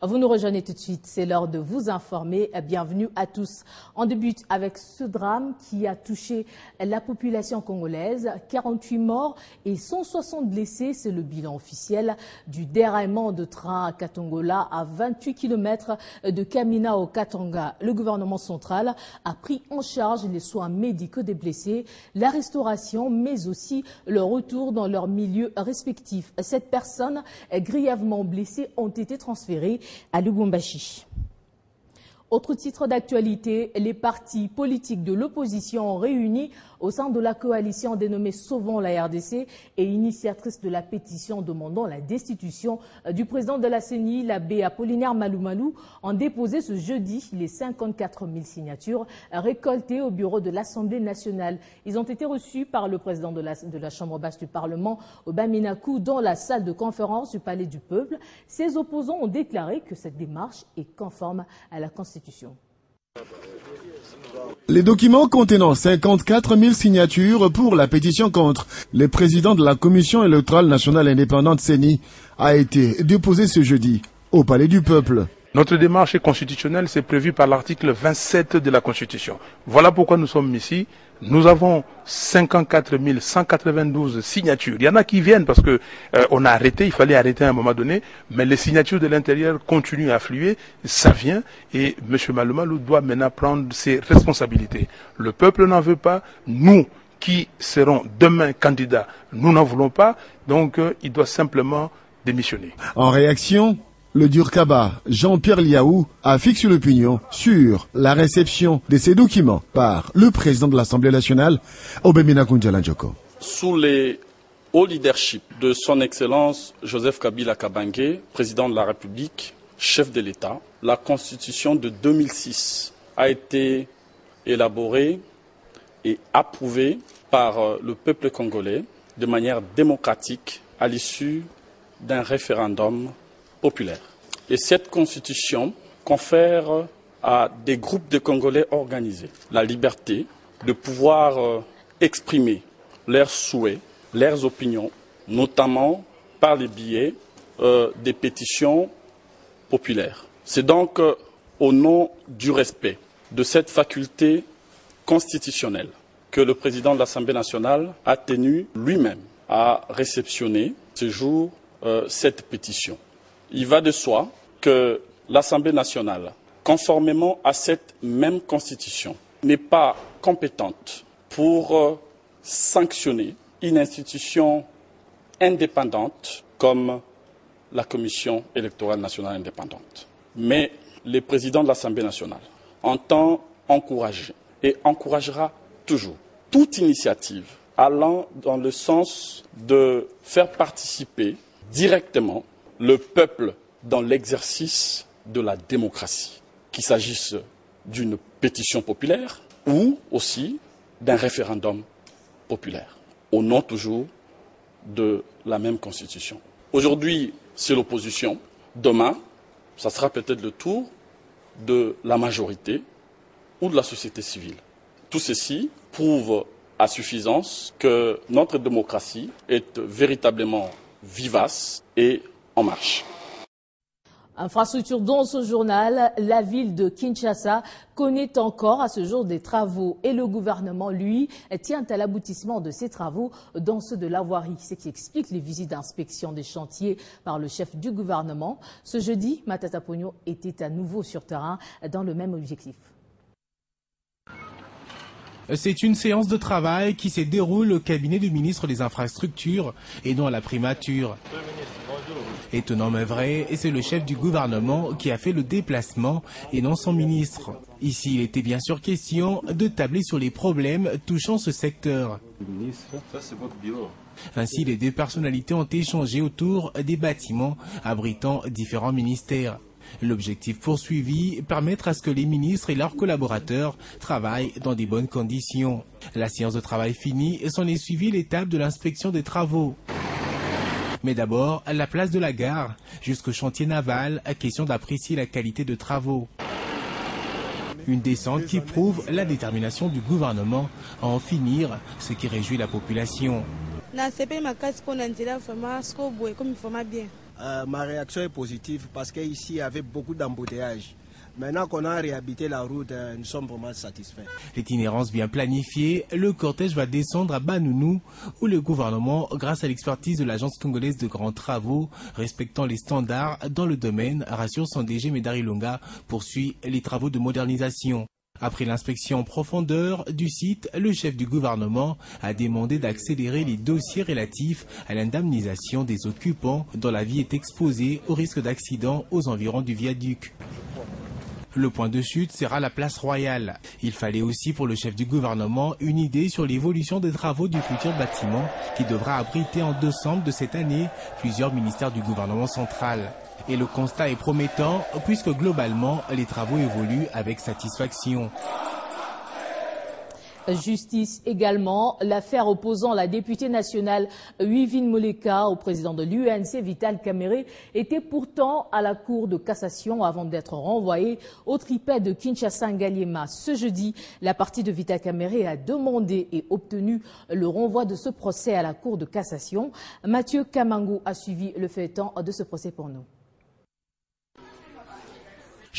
Vous nous rejoignez tout de suite, c'est l'heure de vous informer. Bienvenue à tous. On débute avec ce drame qui a touché la population congolaise. 48 morts et 160 blessés, c'est le bilan officiel du déraillement de train à Katongola à 28 km de Kamina au Katanga. Le gouvernement central a pris en charge les soins médicaux des blessés, la restauration, mais aussi le retour dans leur milieu respectif. 7 personnes grièvement blessées ont été transférées à Lubumbashi. Autre titre d'actualité, les partis politiques de l'opposition réunis au sein de la coalition dénommée Sauvons la RDC et initiatrice de la pétition demandant la destitution du président de la CENI, l'abbé Apollinaire Malumalou, ont déposé ce jeudi les 54 000 signatures récoltées au bureau de l'Assemblée nationale. Ils ont été reçus par le président de la Chambre basse du Parlement, Oba Minakou, dans la salle de conférence du Palais du Peuple. Ses opposants ont déclaré que cette démarche est conforme à la Constitution. Les documents contenant 54 000 signatures pour la pétition contre le président de la Commission électorale nationale indépendante CENI a été déposé ce jeudi au Palais du Peuple. Notre démarche est constitutionnelle, c'est prévu par l'article 27 de la Constitution. Voilà pourquoi nous sommes ici. Nous avons 54 192 signatures. Il y en a qui viennent parce que on a arrêté, il fallait arrêter à un moment donné, mais les signatures de l'intérieur continuent à affluer, ça vient et M. Malumalou doit maintenant prendre ses responsabilités. Le peuple n'en veut pas, nous qui serons demain candidats, nous n'en voulons pas, donc il doit simplement démissionner. En réaction, le Durkaba, Jean-Pierre Liaou, a fixé l'opinion sur la réception de ces documents par le président de l'Assemblée nationale, Obemina Kunjalanjoko. Sous les hauts leadership de son Excellence Joseph Kabila Kabange, président de la République, chef de l'État, la Constitution de 2006 a été élaborée et approuvée par le peuple congolais de manière démocratique à l'issue d'un référendum populaire. Et cette constitution confère à des groupes de Congolais organisés la liberté de pouvoir exprimer leurs souhaits, leurs opinions, notamment par le biais des pétitions populaires. C'est donc au nom du respect de cette faculté constitutionnelle que le président de l'Assemblée nationale a tenu lui-même à réceptionner ce jour cette pétition. Il va de soi que l'Assemblée nationale, conformément à cette même Constitution, n'est pas compétente pour sanctionner une institution indépendante comme la Commission électorale nationale indépendante. Mais le président de l'Assemblée nationale entend encourager et encouragera toujours toute initiative allant dans le sens de faire participer directement le peuple dans l'exercice de la démocratie, qu'il s'agisse d'une pétition populaire ou aussi d'un référendum populaire, au nom toujours de la même Constitution. Aujourd'hui, c'est l'opposition. Demain, ça sera peut-être le tour de la majorité ou de la société civile. Tout ceci prouve à suffisance que notre démocratie est véritablement vivace et en marche. Infrastructure dans ce journal, la ville de Kinshasa connaît encore à ce jour des travaux et le gouvernement, lui, tient à l'aboutissement de ces travaux dans ceux de la voirie, ce qui explique les visites d'inspection des chantiers par le chef du gouvernement. Ce jeudi, Matata Pogno était à nouveau sur terrain dans le même objectif. C'est une séance de travail qui se déroule au cabinet du ministre des Infrastructures et non à la primature. Étonnant mais vrai, et c'est le chef du gouvernement qui a fait le déplacement et non son ministre. Ici, il était bien sûr question de tabler sur les problèmes touchant ce secteur. Ainsi, les deux personnalités ont échangé autour des bâtiments abritant différents ministères. L'objectif poursuivi, permettre à ce que les ministres et leurs collaborateurs travaillent dans des bonnes conditions. La séance de travail finie, s'en est suivie l'étape de l'inspection des travaux. Mais d'abord, à la place de la gare, jusqu'au chantier naval, à question d'apprécier la qualité de travaux. Une descente qui prouve la détermination du gouvernement à en finir, ce qui réjouit la population. Ma réaction est positive parce qu'ici, il y avait beaucoup d'embouteillages. Maintenant qu'on a réhabilité la route, nous sommes vraiment satisfaits. L'itinérance bien planifiée, le cortège va descendre à Banounou, où le gouvernement, grâce à l'expertise de l'Agence congolaise de grands travaux, respectant les standards dans le domaine, rassure son DG Médari Longa, poursuit les travaux de modernisation. Après l'inspection en profondeur du site, le chef du gouvernement a demandé d'accélérer les dossiers relatifs à l'indemnisation des occupants dont la vie est exposée au risque d'accident aux environs du viaduc. Le point de chute sera la place Royale. Il fallait aussi pour le chef du gouvernement une idée sur l'évolution des travaux du futur bâtiment qui devra abriter en décembre de cette année plusieurs ministères du gouvernement central. Et le constat est promettant puisque globalement les travaux évoluent avec satisfaction. Justice également, l'affaire opposant la députée nationale Wivine Moleka au président de l'UNC Vital Kamerhe était pourtant à la Cour de cassation avant d'être renvoyée au tripet de Kinshasa-Ngaliema. Ce jeudi, la partie de Vital Kamerhe a demandé et obtenu le renvoi de ce procès à la Cour de cassation. Mathieu Kamango a suivi le feuilleton de ce procès pour nous.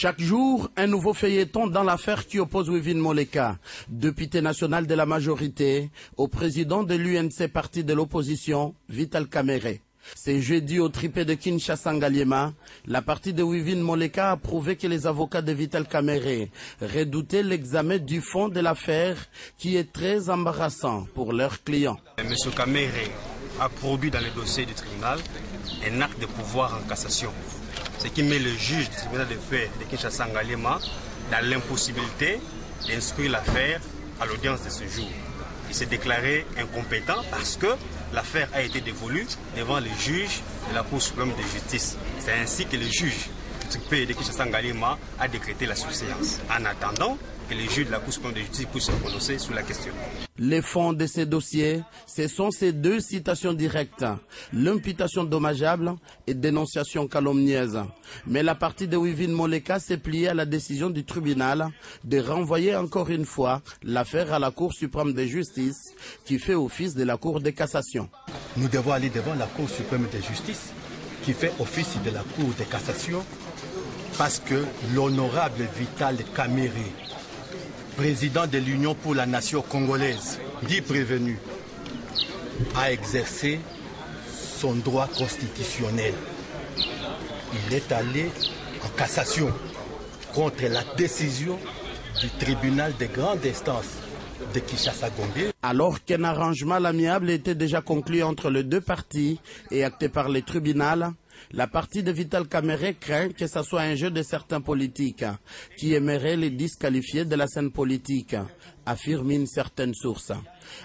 Chaque jour, un nouveau feuilleton dans l'affaire qui oppose Wivine Moleka, député national de la majorité, au président de l'UNC parti de l'opposition, Vital Kamerhe. C'est jeudi au tripé de Kinshasa-Ngaliema, la partie de Wivine Moleka a prouvé que les avocats de Vital Kamerhe redoutaient l'examen du fond de l'affaire qui est très embarrassant pour leurs clients. M. Kamerhe a produit dans le dossier du tribunal un acte de pouvoir en cassation. Ce qui met le juge du tribunal de paix de Kinshasa-Ngaliema dans l'impossibilité d'instruire l'affaire à l'audience de ce jour. Il s'est déclaré incompétent parce que l'affaire a été dévolue devant le juge de la Cour suprême de justice. C'est ainsi que le juge du tribunal de Kinshasa-Ngaliema a décrété la sous-séance, en attendant que le juge de la Cour suprême de justice puisse se prononcer sur la question. Les fonds de ces dossiers, ce sont ces deux citations directes, l'imputation dommageable et dénonciation calomnieuse. Mais la partie de Wivine Moleka s'est pliée à la décision du tribunal de renvoyer encore une fois l'affaire à la Cour suprême de justice qui fait office de la Cour de cassation. Nous devons aller devant la Cour suprême de justice qui fait office de la Cour de cassation parce que l'honorable Vital Kamerhe, président de l'Union pour la nation congolaise, dit prévenu, a exercé son droit constitutionnel. Il est allé en cassation contre la décision du tribunal de grande instance de Kinshasa-Gombe. Alors qu'un arrangement amiable était déjà conclu entre les deux parties et acté par le tribunal, la partie de Vital Kamerhe craint que ce soit un jeu de certains politiques qui aimeraient les disqualifier de la scène politique, affirme une certaine source.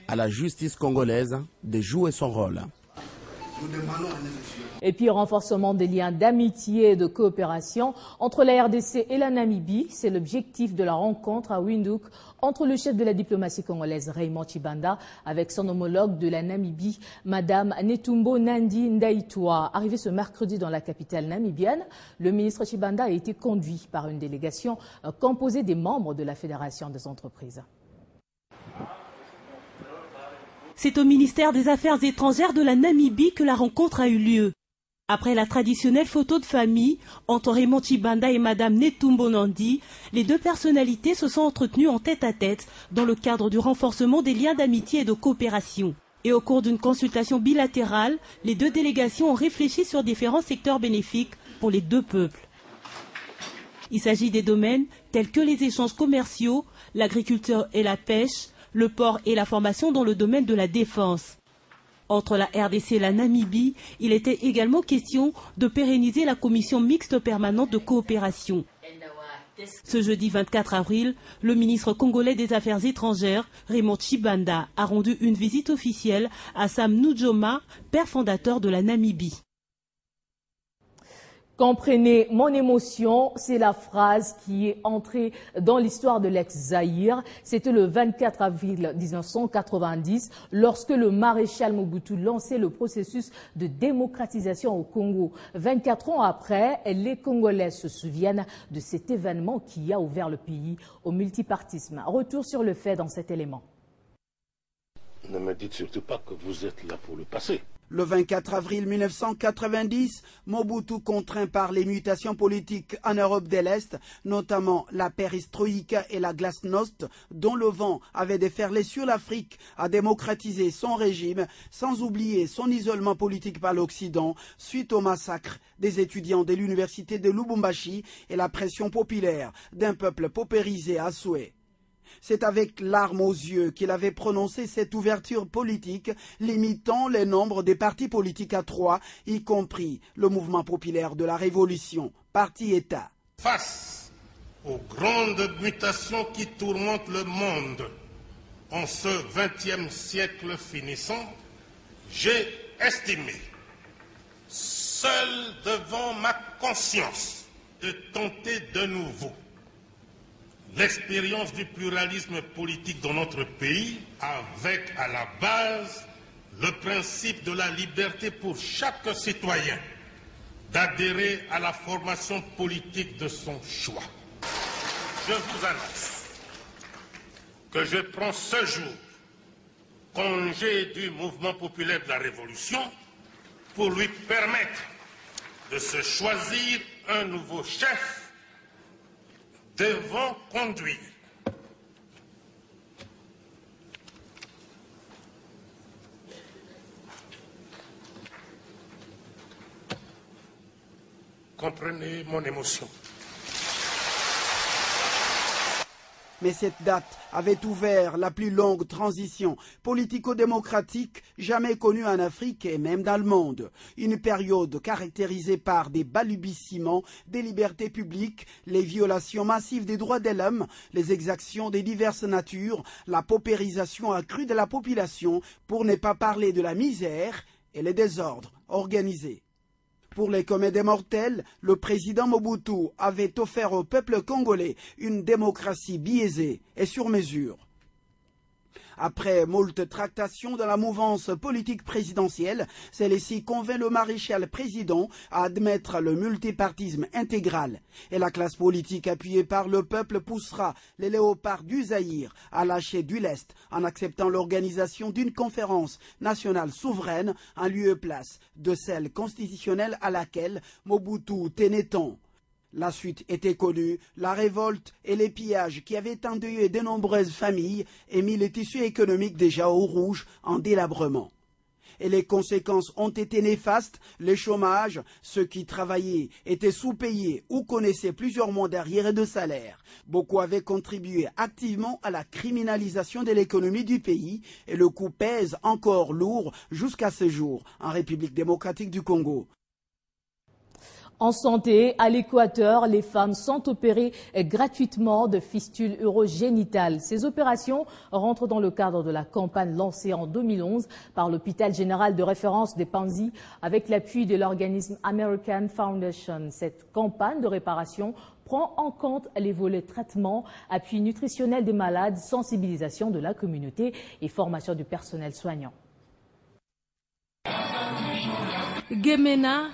À la justice congolaise de jouer son rôle. Et puis, renforcement des liens d'amitié et de coopération entre la RDC et la Namibie. C'est l'objectif de la rencontre à Windhoek entre le chef de la diplomatie congolaise, Raymond Tshibanda, avec son homologue de la Namibie, Madame Netumbo Nandi Ndaitwah. Arrivé ce mercredi dans la capitale namibienne, le ministre Tshibanda a été conduit par une délégation composée des membres de la Fédération des entreprises. C'est au ministère des Affaires étrangères de la Namibie que la rencontre a eu lieu. Après la traditionnelle photo de famille entre Raymond Tshibanda et Madame Netumbo Nandi, les deux personnalités se sont entretenues en tête-à-tête dans le cadre du renforcement des liens d'amitié et de coopération. Et au cours d'une consultation bilatérale, les deux délégations ont réfléchi sur différents secteurs bénéfiques pour les deux peuples. Il s'agit des domaines tels que les échanges commerciaux, l'agriculture et la pêche, le port et la formation dans le domaine de la défense. Entre la RDC et la Namibie, il était également question de pérenniser la commission mixte permanente de coopération. Ce jeudi 24 avril, le ministre congolais des Affaires étrangères, Raymond Tshibanda, a rendu une visite officielle à Sam Nujoma, père fondateur de la Namibie. Comprenez mon émotion, c'est la phrase qui est entrée dans l'histoire de l'ex-Zaïre. C'était le 24 avril 1990 lorsque le maréchal Mobutu lançait le processus de démocratisation au Congo. 24 ans après, les Congolais se souviennent de cet événement qui a ouvert le pays au multipartisme. Retour sur le fait dans cet élément. Ne me dites surtout pas que vous êtes là pour le passé. Le 24 avril 1990, Mobutu, contraint par les mutations politiques en Europe de l'Est, notamment la perestroïka et la glasnost, dont le vent avait déferlé sur l'Afrique, a démocratisé son régime, sans oublier son isolement politique par l'Occident, suite au massacre des étudiants de l'université de Lubumbashi et la pression populaire d'un peuple paupérisé à souhait. C'est avec larmes aux yeux qu'il avait prononcé cette ouverture politique, limitant le nombre des partis politiques à 3, y compris le mouvement populaire de la Révolution, parti-État. Face aux grandes mutations qui tourmentent le monde en ce XXe siècle finissant, j'ai estimé, seul devant ma conscience, de tenter de nouveau l'expérience du pluralisme politique dans notre pays, avec à la base le principe de la liberté pour chaque citoyen d'adhérer à la formation politique de son choix. Je vous annonce que je prends ce jour congé du mouvement populaire de la Révolution pour lui permettre de se choisir un nouveau chef devant conduire. Comprenez mon émotion. Mais cette date avait ouvert la plus longue transition politico-démocratique jamais connue en Afrique et même dans le monde. Une période caractérisée par des balbutiements des libertés publiques, les violations massives des droits de l'homme, les exactions de diverses natures, la paupérisation accrue de la population, pour ne pas parler de la misère et les désordres organisés. Pour les communs des mortels, le président Mobutu avait offert au peuple congolais une démocratie biaisée et sur mesure. Après moult tractations dans la mouvance politique présidentielle, celle-ci convainc le maréchal président à admettre le multipartisme intégral. Et la classe politique appuyée par le peuple poussera les léopards du Zaïre à lâcher du lest en acceptant l'organisation d'une conférence nationale souveraine en lieu et place de celle constitutionnelle à laquelle Mobutu tenait tant. La suite était connue, la révolte et les pillages qui avaient endeuillé de nombreuses familles et mis le tissu économique déjà au rouge en délabrement. Et les conséquences ont été néfastes, le chômage, ceux qui travaillaient étaient sous-payés ou connaissaient plusieurs mois d'arriérés de salaire. Beaucoup avaient contribué activement à la criminalisation de l'économie du pays et le coup pèse encore lourd jusqu'à ce jour en République démocratique du Congo. En santé, à l'Équateur, les femmes sont opérées gratuitement de fistules urogénitales. Ces opérations rentrent dans le cadre de la campagne lancée en 2011 par l'hôpital général de référence des Panzi avec l'appui de l'organisme American Foundation. Cette campagne de réparation prend en compte les volets traitement, appui nutritionnel des malades, sensibilisation de la communauté et formation du personnel soignant. Gemena,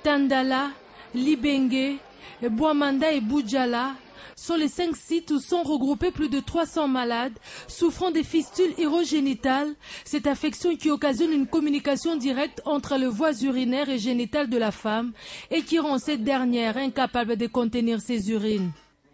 Tandala, Libenge, Boamanda et Boudjala sont les 5 sites où sont regroupés plus de 300 malades souffrant des fistules urogénitales, cette affection qui occasionne une communication directe entre les voies urinaires et génitales de la femme et qui rend cette dernière incapable de contenir ses urines.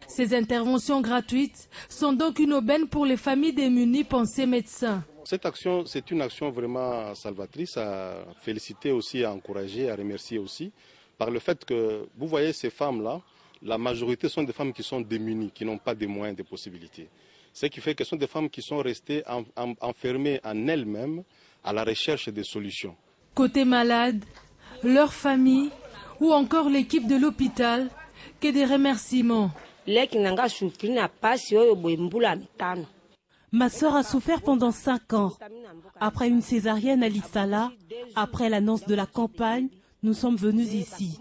Ces interventions gratuites sont donc une aubaine pour les familles démunies, pensent ces médecins. Cette action, c'est une action vraiment salvatrice à féliciter aussi, à encourager, à remercier aussi, par le fait que vous voyez ces femmes-là, la majorité sont des femmes qui sont démunies, qui n'ont pas de moyens, de possibilités. Ce qui fait que ce sont des femmes qui sont restées enfermées en elles-mêmes à la recherche des solutions. Côté malade, leur famille ou encore l'équipe de l'hôpital, que des remerciements. Ma sœur a souffert pendant 5 ans. Après une césarienne à l'Issala, après l'annonce de la campagne, nous sommes venus ici.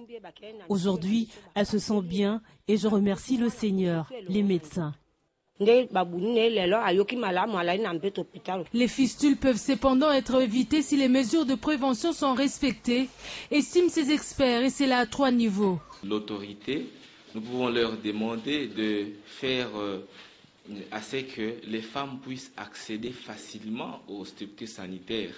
Aujourd'hui, elle se sent bien et je remercie le Seigneur, les médecins. Les fistules peuvent cependant être évitées si les mesures de prévention sont respectées, estiment ces experts, et c'est là à 3 niveaux. L'autorité, nous pouvons leur demander de faire à ce que les femmes puissent accéder facilement aux structures sanitaires.